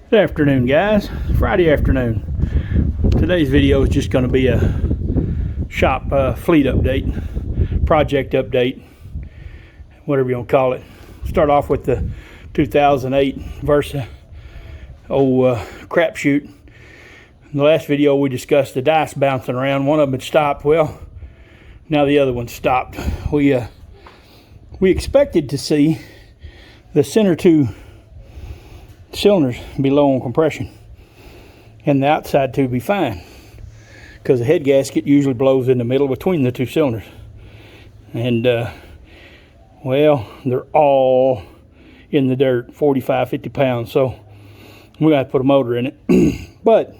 Good afternoon, guys. Friday afternoon. Today's video is just going to be a shop fleet update, project update, whatever you want to call it. Start off with the 2008 Versa, crapshoot. In the last video we discussed the dice bouncing around. One of them had stopped. Well, now the other one stopped. We expected to see the center two cylinders be low on compression and the outside two be fine, because the head gasket usually blows in the middle between the two cylinders, and well, they're all in the dirt, 45-50 pounds, so we're gonna have to put a motor in it. But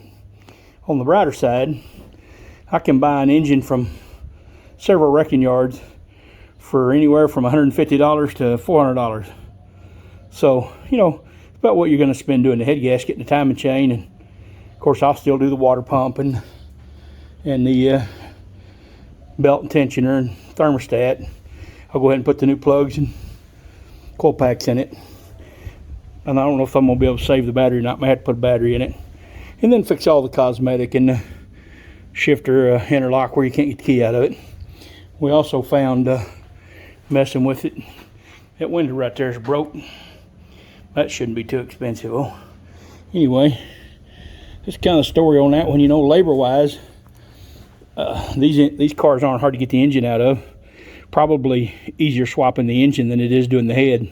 on the brighter side, I can buy an engine from several wrecking yards for anywhere from $150 to $400. So, you know, about what you're going to spend doing the head gasket and the timing chain, and of course I'll still do the water pump and the belt and tensioner and thermostat. I'll go ahead and put the new plugs and coil packs in it, and I don't know if I'm going to be able to save the battery or not. I might have to put a battery in it, and then fix all the cosmetic and the shifter interlock where you can't get the key out of it. We also found messing with it, that window right there is broke. That shouldn't be too expensive. Oh, anyway, this kind of story on that one. You know, labor-wise, these cars aren't hard to get the engine out of. Probably easier swapping the engine than it is doing the head,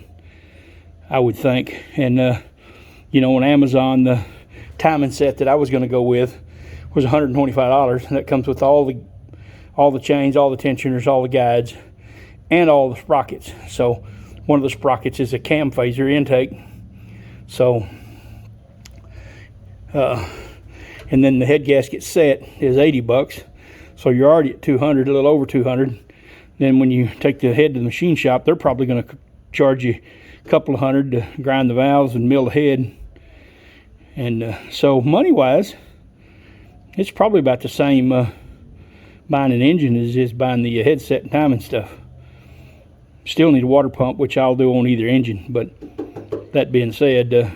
I would think. And you know, on Amazon, the timing set that I was going to go with was $125, and that comes with all the chains, all the tensioners, all the guides, and all the sprockets. So one of the sprockets is a cam phaser intake. So, and then the head gasket set is $80. So you're already at 200, a little over 200. Then when you take the head to the machine shop, they're probably going to charge you a couple of $100 to grind the valves and mill the head. And so money-wise, it's probably about the same buying an engine as it is buying the headset and timing stuff. Still need a water pump, which I'll do on either engine. But that being said,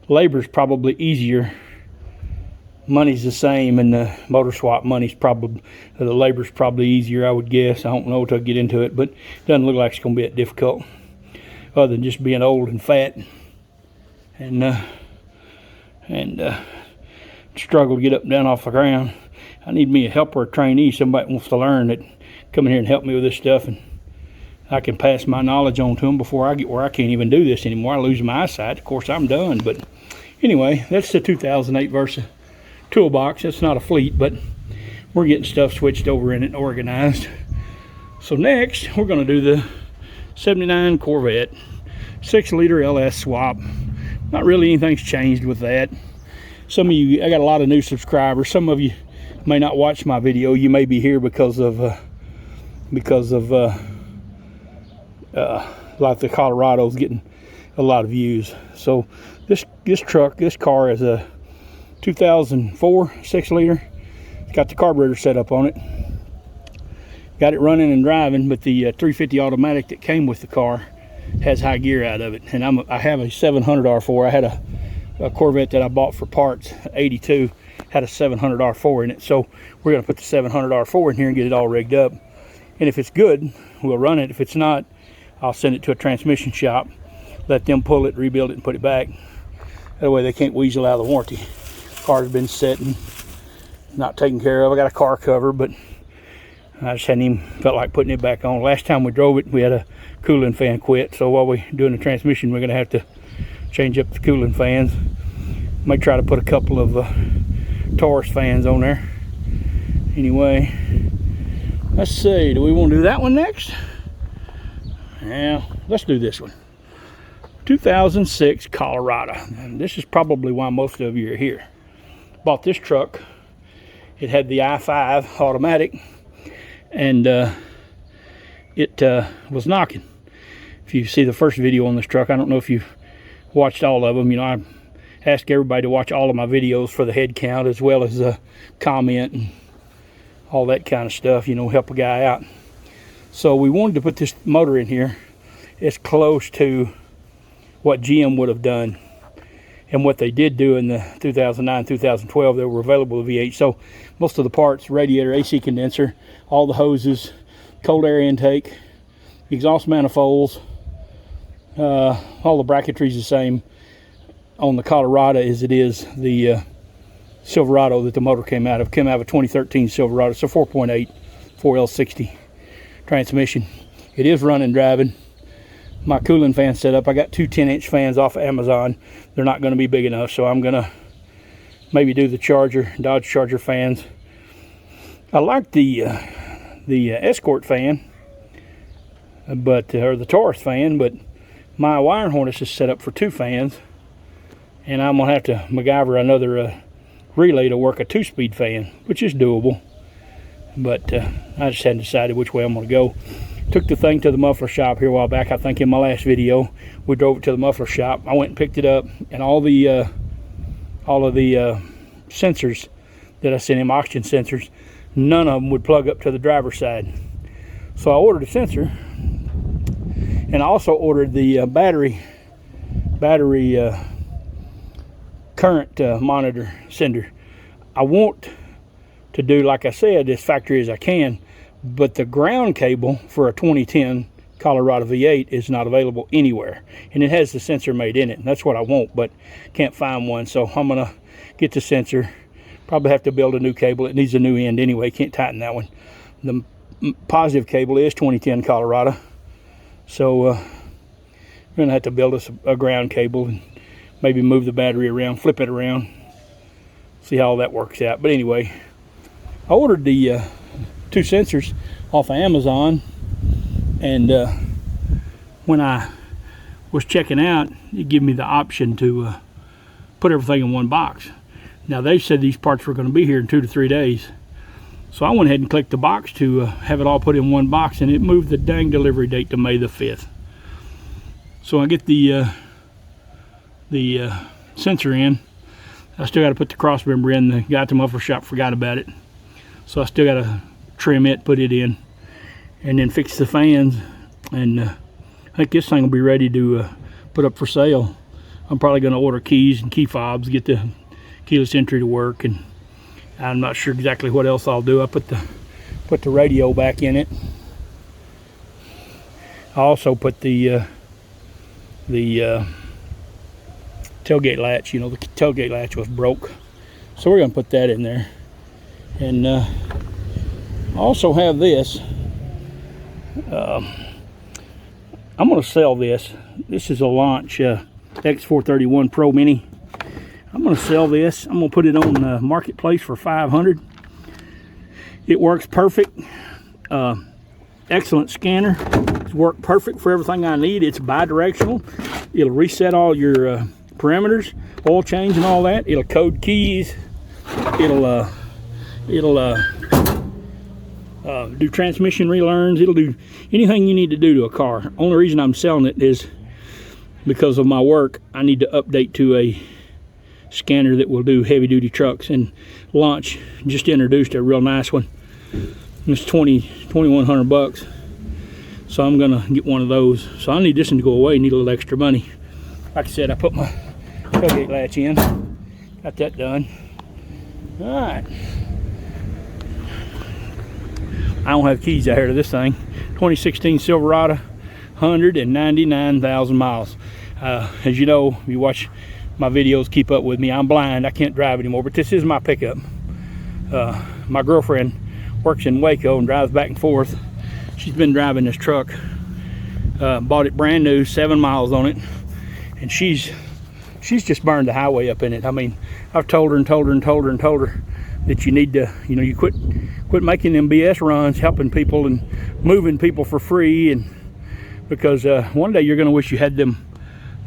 labor's probably easier. Money's the same, and the motor swap money's probably, the labor's probably easier, I would guess. I don't know till I get into it, but it doesn't look like it's going to be that difficult, other than just being old and fat and struggle to get up and down off the ground. I need me a helper, a trainee, somebody wants to learn that, come in here and help me with this stuff, and I can pass my knowledge on to them before I get where I can't even do this anymore. I lose my eyesight. Of course, I'm done. But anyway, that's the 2008 Versa toolbox. That's not a fleet, but we're getting stuff switched over in it and organized. So next, we're going to do the 79 Corvette 6-liter LS swap. Not really anything's changed with that. Some of you, I got a lot of new subscribers. Some of you may not watch my video. You may be here because of like the Colorado's getting a lot of views. So this car is a 2004 6-liter. It's got the carburetor set up on it. Got it running and driving, but the 350 automatic that came with the car has high gear out of it. And I have a 700 R4. I had a Corvette that I bought for parts, 82, had a 700 R4 in it. So we're gonna put the 700 R4 in here and get it all rigged up. And if it's good, we'll run it. If it's not, I'll send it to a transmission shop, let them pull it, rebuild it, and put it back. That way they can't weasel out of the warranty. Car's been sitting, not taken care of. I got a car cover, but I just hadn't even felt like putting it back on. Last time we drove it, we had a cooling fan quit. So while we're doing the transmission, we're gonna have to change up the cooling fans. May try to put a couple of Taurus fans on there. Anyway, let's see, do we want to do that one next? Yeah, let's do this one. 2006 Colorado. And this is probably why most of you are here. Bought this truck. It had the i5 automatic, and it was knocking. If you see the first video on this truck, I don't know if you've watched all of them. You know, I ask everybody to watch all of my videos for the head count, as well as comment and all that kind of stuff, you know, help a guy out. So we wanted to put this motor in here as close to what GM would have done and what they did do in the 2009, 2012, they were available to V8. So most of the parts, radiator, AC condenser, all the hoses, cold air intake, exhaust manifolds, all the bracketry is the same on the Colorado as it is the Silverado that the motor came out of. Came out of a 2013 Silverado. It's a 4.8 4L60 transmission. It is running, driving. My cooling fan set up. I got two 10-inch fans off of Amazon. They're not going to be big enough, so I'm going to maybe do the Dodge Charger fans. I like the Escort fan, or the Taurus fan, but my wiring harness is set up for two fans, and I'm going to have to MacGyver another relay to work a 2-speed fan, which is doable, but I just hadn't decided which way I'm going to go. Took the thing to the muffler shop here a while back. I think in my last video we drove it to the muffler shop. I went and picked it up, and all of the sensors that I sent him, oxygen sensors, none of them would plug up to the driver's side. So I ordered a sensor, and I also ordered the battery current monitor sender. I want to do, like I said, as factory as I can, but the ground cable for a 2010 Colorado V8 is not available anywhere, and it has the sensor made in it, and that's what I want, but can't find one. So I'm gonna get the sensor, probably have to build a new cable. It needs a new end anyway, can't tighten that one. The positive cable is 2010 Colorado, so we're gonna have to build us a ground cable and maybe move the battery around, flip it around, see how all that works out. But anyway, I ordered the two sensors off of Amazon, and when I was checking out, it gave me the option to put everything in one box. Now they said these parts were going to be here in 2 to 3 days, so I went ahead and clicked the box to have it all put in one box, and it moved the dang delivery date to May the 5th. So I get the sensor in. I still got to put the cross member in. The guy at the muffler shop forgot about it, so I still got to trim it, put it in, and then fix the fans. And I think this thing will be ready to put up for sale. I'm probably going to order keys and key fobs, get the keyless entry to work, and I'm not sure exactly what else I'll do. I put the radio back in it. I also put the tailgate latch. You know, the tailgate latch was broke, so we're going to put that in there. And I also have this. I'm going to sell this. This is a Launch X431 Pro Mini. I'm going to sell this. I'm going to put it on the marketplace for $500. It works perfect. Excellent scanner. It's worked perfect for everything I need. It's bi-directional. It'll reset all your parameters, oil change and all that. It'll code keys. It'll do transmission relearns. It'll do anything you need to do to a car. Only reason I'm selling it is because of my work. I need to update to a scanner that will do heavy duty trucks, and Launch just introduced a real nice one. It's $2,100, so I'm gonna get one of those. So I need this one to go away. Need a little extra money. Like I said, I put my tailgate latch in, got that done. All right, I don't have keys out here to this thing. 2016 Silverado, 199,000 miles. As you know, if you watch my videos, keep up with me, I'm blind, I can't drive anymore, but this is my pickup. My girlfriend works in Waco and drives back and forth. She's been driving this truck, bought it brand new, 7 miles on it, and she's just burned the highway up in it. I mean, I've told her that you need to, you know, you quit making them BS runs, helping people and moving people for free, and because one day you're going to wish you had them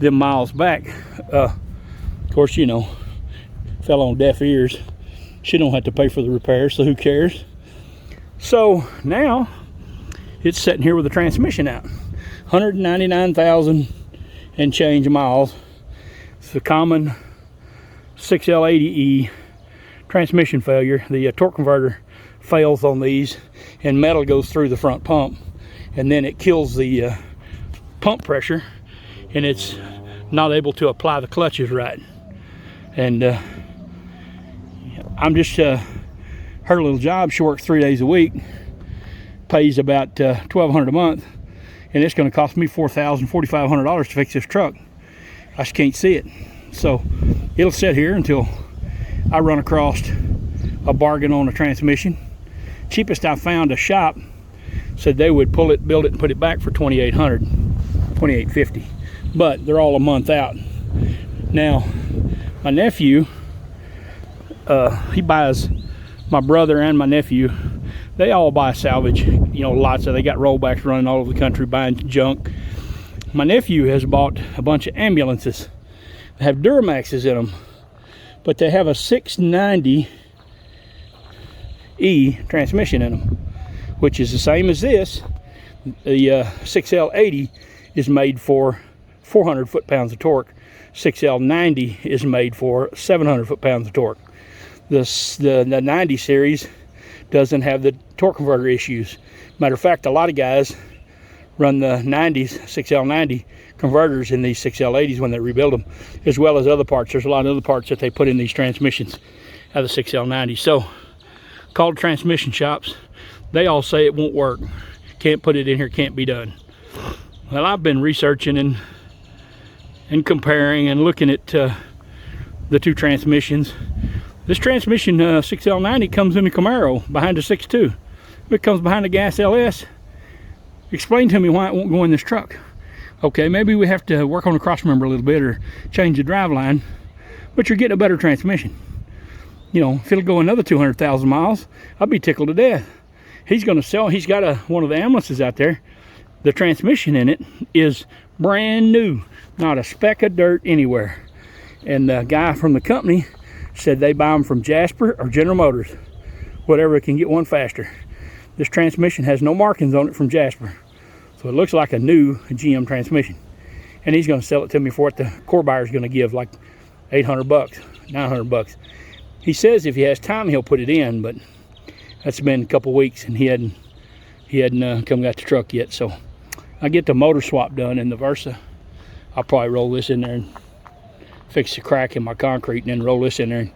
miles back. Of course, you know, fell on deaf ears. She don't have to pay for the repairs, so who cares? So now it's sitting here with the transmission out. 199,000 and change miles. It's a common 6L80E transmission failure. The torque converter fails on these, and metal goes through the front pump, and then it kills the pump pressure, and it's not able to apply the clutches right. And I'm just her little job. She works 3 days a week, pays about $1,200 a month, and it's going to cost me $4,500 to fix this truck. I just can't see it. So it'll sit here until I run across a bargain on a transmission. Cheapest I found, a shop said they would pull it, build it, and put it back for $2,800, $2,850. But they're all a month out. Now, my nephew, he buys, my brother and my nephew, they all buy salvage, you know, lots of, they got rollbacks running all over the country buying junk. My nephew has bought a bunch of ambulances that have Duramaxes in them, but they have a 690E transmission in them, which is the same as this. The 6L80 is made for 400 foot-pounds of torque. 6L90 is made for 700 foot-pounds of torque. The 90 series doesn't have the torque converter issues. Matter of fact, a lot of guys run the 90s, 6L90 converters in these 6L80s when they rebuild them, as well as other parts. There's a lot of other parts that they put in these transmissions out of the 6L90. So, called transmission shops, they all say it won't work. Can't put it in here, can't be done. Well, I've been researching and comparing and looking at the two transmissions. This transmission 6L90 comes in the Camaro behind the 6.2. If it comes behind the gas LS, explain to me why it won't go in this truck. Okay, maybe we have to work on the cross member a little bit or change the drive line, but you're getting a better transmission. You know, if it'll go another 200,000 miles, I'll be tickled to death. He's going to sell, he's got one of the ambulances out there. The transmission in it is brand new, not a speck of dirt anywhere. And the guy from the company said they buy them from Jasper or General Motors, whatever can get one faster. This transmission has no markings on it from Jasper, so it looks like a new GM transmission. And he's going to sell it to me for what the core buyer is going to give, like $800, $900. He says if he has time he'll put it in, but that's been a couple weeks and he hadn't come got the truck yet. So I get the motor swap done in the Versa. I'll probably roll this in there and fix the crack in my concrete, and then roll this in there and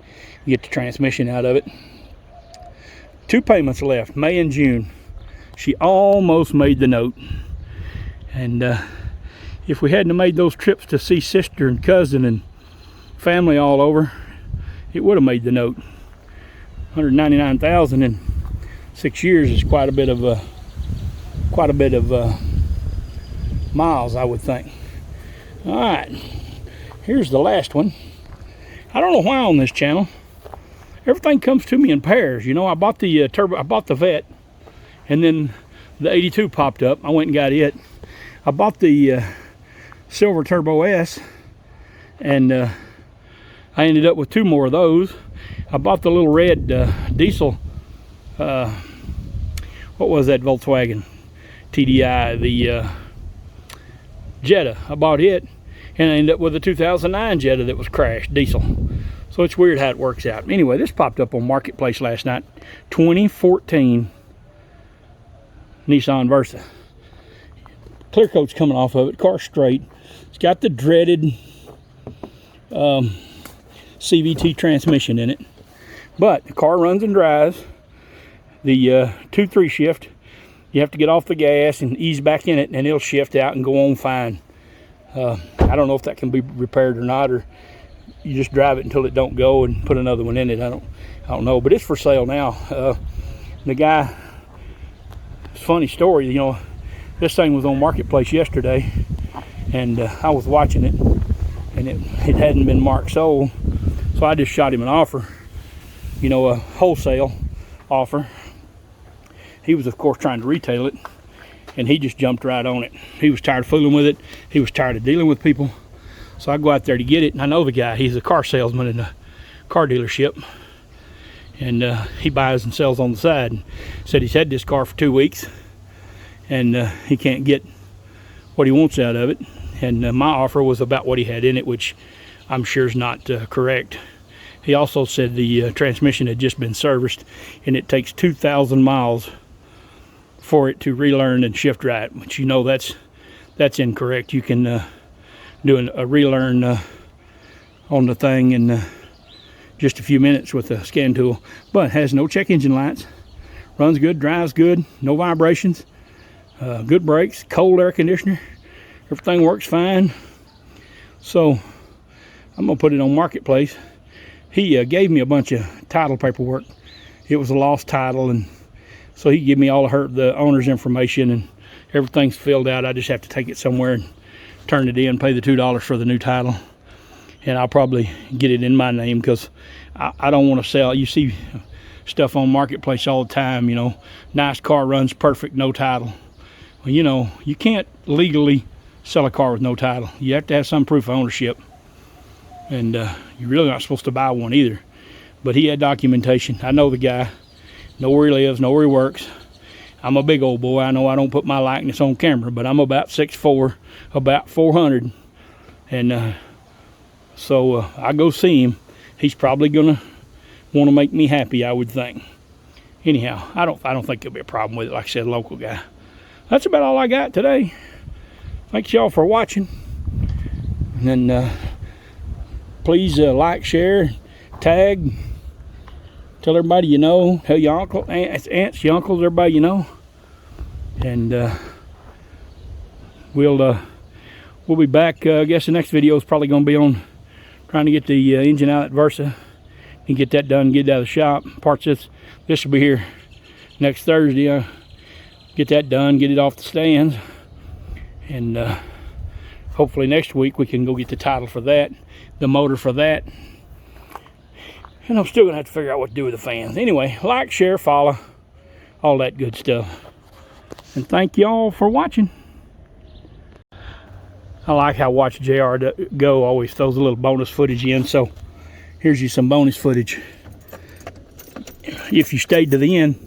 get the transmission out of it. 2 payments left, May and June. She almost made the note. And if we hadn't made those trips to see sister and cousin and family all over, it would have made the note. $199,000 in 6 years is quite a bit of miles, I would think. All right, here's the last one. I don't know why on this channel everything comes to me in pairs. You know, I bought the turbo, I bought the Vette, and then the 82 popped up. I went and got it. I bought the Silver Turbo S, and I ended up with 2 more of those. I bought the little red diesel, what was that Volkswagen TDI, the Jetta. I bought it, and I ended up with a 2009 Jetta that was crashed, diesel. So it's weird how it works out. Anyway, this popped up on Marketplace last night. 2014 Nissan Versa. Clear coat's coming off of it, car straight. It's got the dreaded CVT transmission in it, but the car runs and drives. The 2-3 shift, you have to get off the gas and ease back in it, and it'll shift out and go on fine. I don't know if that can be repaired or not, or you just drive it until it don't go and put another one in it. I don't know, but it's for sale now. The guy, funny story, you know, this thing was on Marketplace yesterday, and I was watching it, and it hadn't been marked sold, so I just shot him an offer, you know, a wholesale offer. He was, of course, trying to retail it, and he just jumped right on it. He was tired of fooling with it. He was tired of dealing with people. So I go out there to get it, and I know the guy. He's a car salesman in a car dealership, and he buys and sells on the side. And said he's had this car for 2 weeks, and he can't get what he wants out of it. And my offer was about what he had in it, which I'm sure is not correct. He also said the transmission had just been serviced, and it takes 2,000 miles for it to relearn and shift right, which, you know, that's incorrect. You can do a relearn on the thing, and just a few minutes with the scan tool. But has no check engine lights. Runs good, drives good, no vibrations. Good brakes, cold air conditioner. Everything works fine. So I'm gonna put it on Marketplace. He gave me a bunch of title paperwork. It was a lost title, and so he gave me all the owner's information, and everything's filled out. I just have to take it somewhere and turn it in, pay the $2 for the new title, and I'll probably get it in my name, because I don't want to sell. You see stuff on Marketplace all the time, you know, nice car, runs perfect, no title. Well, you know, you can't legally sell a car with no title. You have to have some proof of ownership, and you're really not supposed to buy one either. But he had documentation. I know the guy, know where he lives, know where he works. I'm a big old boy. I know I don't put my likeness on camera, but I'm about 6'4", about 400, and so I go see him. He's probably gonna want to make me happy, I would think. Anyhow, I don't think there'll be a problem with it. Like I said, local guy. That's about all I got today. Thanks y'all for watching, and then please like, share, tag, tell everybody you know, tell your uncle, aunts, your uncles, everybody you know, and we'll be back. I guess the next video is probably going to be on trying to get the engine out at Versa and get that done, get it out of the shop. Parts this will be here next Thursday. Get that done, get it off the stands, and hopefully next week we can go get the title for that, the motor for that, and I'm still gonna have to figure out what to do with the fans. Anyway, like, share, follow, all that good stuff, and thank y'all for watching. I like how Watch JR Go always throws a little bonus footage in, so here's you some bonus footage if you stayed to the end.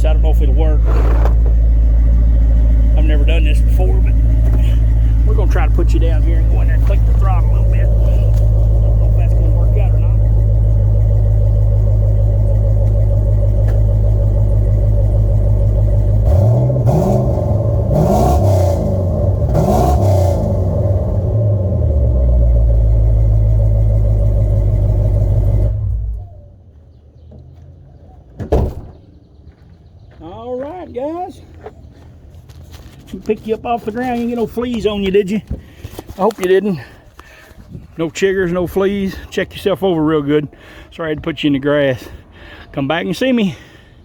I don't know if it'll work. I've never done this before, but we're going to try to put you down here and go in there and click the throttle a little bit. I don't know if that's going to work out or not. All right, guys. Pick you up off the ground. You didn't get no fleas on you, did you? I hope you didn't. No chiggers, no fleas. Check yourself over real good. Sorry I had to put you in the grass. Come back and see me.